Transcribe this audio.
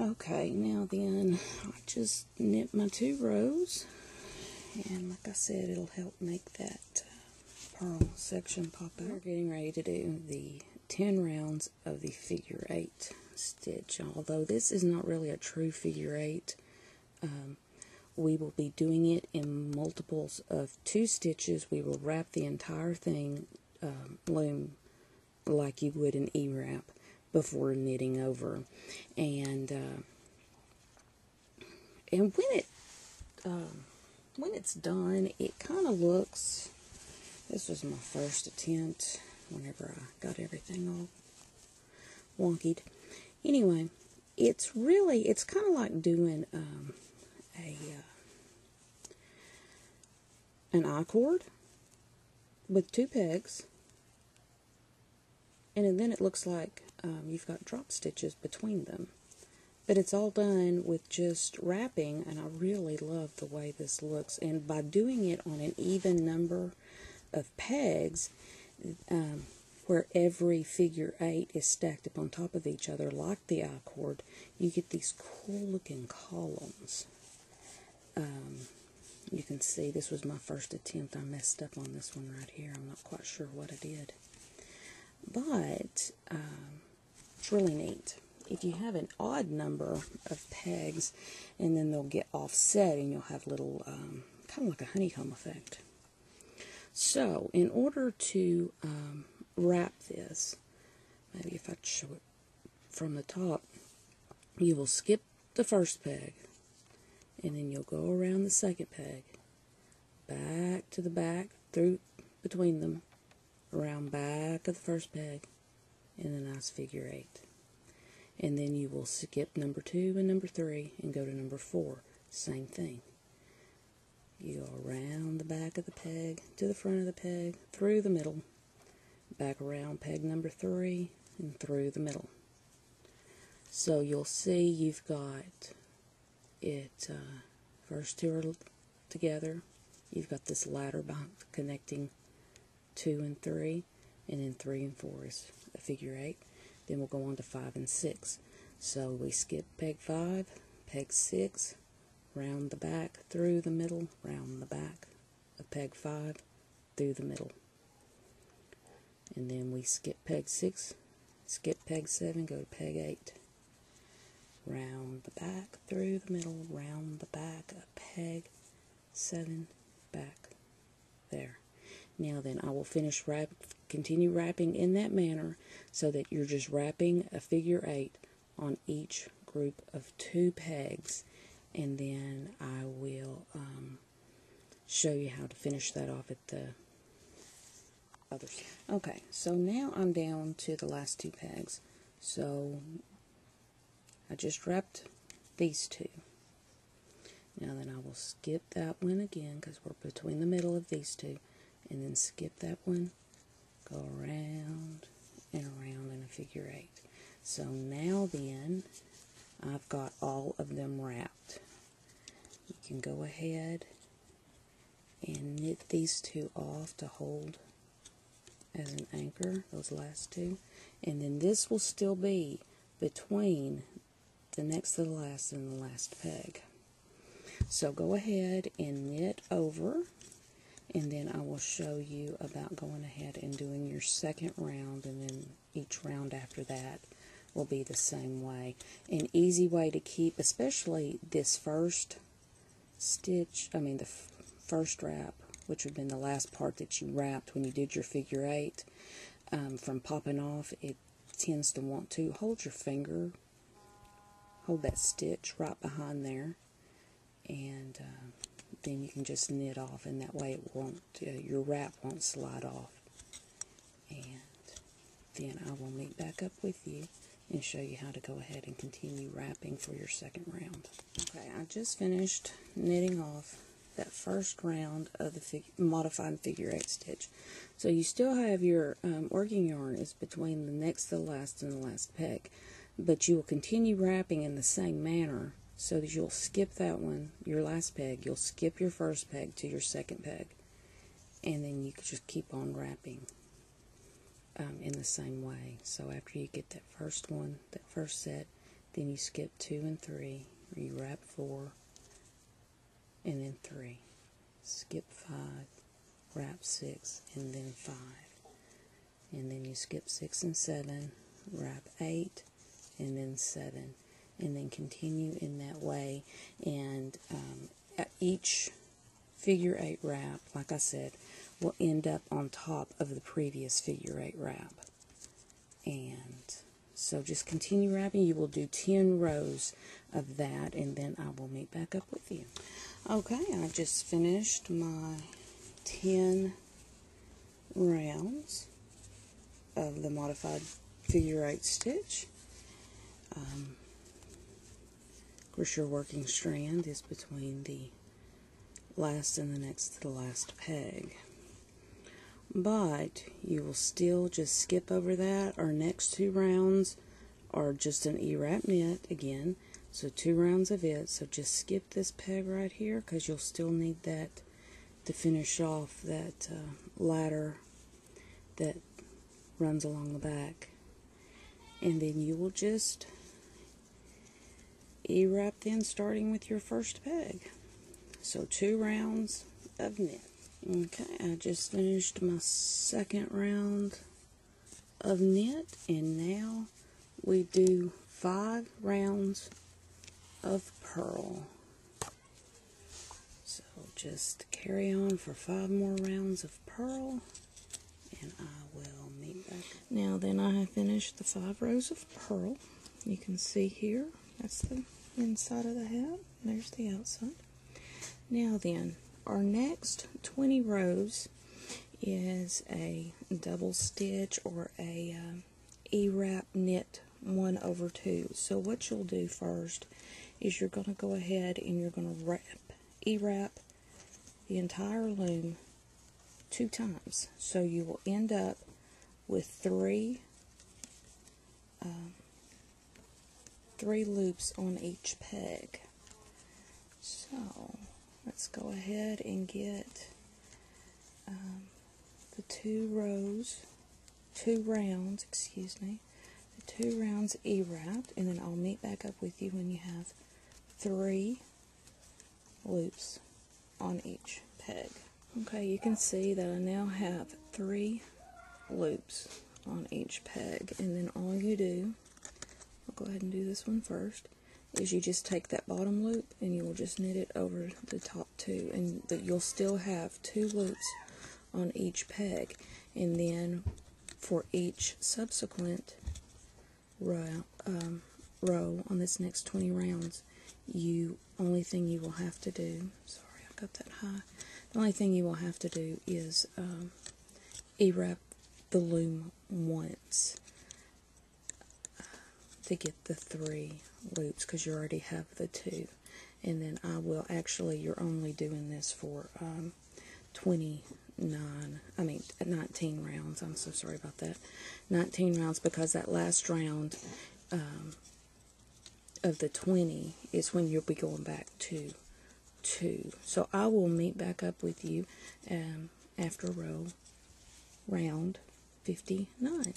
Okay, now then, I just knit my 2 rows, and like I said, it'll help make that purl section pop out. We're getting ready to do the 10 rounds of the figure 8 stitch. Although this is not really a true figure 8, we will be doing it in multiples of 2 stitches. We will wrap the entire thing loom like you would an E-wrap before knitting over. And when it's done, it kind of looks, this was my first attempt whenever I got everything all wonkied. Anyway, it's kind of like doing an I-cord with 2 pegs, and then it looks like you've got drop stitches between them. But it's all done with just wrapping, and I really love the way this looks. And by doing it on an even number of pegs, where every figure 8 is stacked up on top of each other like the I-cord, you get these cool looking columns. You can see this was my first attempt. I messed up on this one right here. I'm not quite sure what I did. But it's really neat. If you have an odd number of pegs, and then they'll get offset, and you'll have little, kind of like a honeycomb effect. So, in order to wrap this, maybe if I show it from the top, you will skip the first peg, and then you'll go around the second peg, back to the back, through between them, around back of the first peg, and a nice figure 8. And then you will skip number 2 and number 3 and go to number 4. Same thing. You go around the back of the peg, to the front of the peg, through the middle, back around peg number 3, and through the middle. So you'll see you've got it, first 2 are together. You've got this ladder connecting 2 and 3, and then 3 and 4 is a figure 8. Then we'll go on to 5 and 6. So we skip peg 5, peg 6, round the back, through the middle, round the back of peg 5, through the middle. And then we skip peg 6, skip peg 7, go to peg 8. Round the back, through the middle, round the back of peg 7, back there. Now then, I will continue wrapping in that manner so that you're just wrapping a figure 8 on each group of 2 pegs, and then I will show you how to finish that off at the other side. Okay, so now I'm down to the last 2 pegs. So I just wrapped these 2. Now then, I will skip that one again because we're between the middle of these 2. And then skip that one, go around and around in a figure 8. So now then, I've got all of them wrapped. You can go ahead and knit these 2 off to hold as an anchor, those last 2. And then this will still be between the next to the last and the last peg. So go ahead and knit over. And then I will show you about going ahead and doing your second round, and then each round after that will be the same way. An easy way to keep, especially this first stitch, the first wrap, which would have been the last part that you wrapped when you did your figure 8, from popping off, it tends to want to hold your finger, hold that stitch right behind there, and then you can just knit off, and that way it won't, your wrap won't slide off. And then I will meet back up with you and show you how to go ahead and continue wrapping for your second round. Okay, I just finished knitting off that first round of the modified figure 8 stitch. So you still have your working yarn is between the next to the last and the last peg, but you will continue wrapping in the same manner. So that you'll skip that one, your last peg, you'll skip your first peg to your second peg, and then you can just keep on wrapping in the same way. So after you get that first one, that first set, then you skip 2 and 3, or you wrap 4, and then 3, skip 5, wrap 6, and then 5, and then you skip 6 and 7, wrap 8, and then 7, and then continue in that way. And at each figure 8 wrap, like I said, will end up on top of the previous figure 8 wrap. And so just continue wrapping. You will do 10 rows of that, and then I will meet back up with you. Okay, I just finished my 10 rounds of the modified figure 8 stitch. Of course, your working strand is between the last and the next to the last peg. But you will still just skip over that. Our next 2 rounds are just an E-wrap knit again. So 2 rounds of it. So just skip this peg right here, because you'll still need that to finish off that ladder that runs along the back. And then you will just E-wrap then, starting with your first peg. So 2 rounds of knit. Okay, I just finished my second round of knit, and now we do 5 rounds of purl. So just carry on for 5 more rounds of purl, and I will meet back. Now then, I have finished the 5 rows of purl. You can see here, that's the inside of the hat, there's the outside. Now then, our next 20 rows is a double stitch or a E-wrap knit 1/2. So what you'll do first is you're going to go ahead and you're going to E-wrap the entire loom 2 times. So you will end up with 3 loops on each peg. So let's go ahead and get the 2 rounds E-wrapped, and then I'll meet back up with you when you have 3 loops on each peg. Okay, you can see that I now have 3 loops on each peg, and then all you do, I'll go ahead and do this one first, is you just take that bottom loop and you will just knit it over the top 2, and you'll still have 2 loops on each peg. And then for each subsequent row on this next 20 rounds, the only thing you will have to do, sorry I got that high, the only thing you will have to do is E-wrap the loom once to get the 3 loops, because you already have the 2. And then I will actually, you're only doing this for 19 rounds. I'm so sorry about that. 19 rounds, because that last round of the 20 is when you'll be going back to 2. So I will meet back up with you after round 59.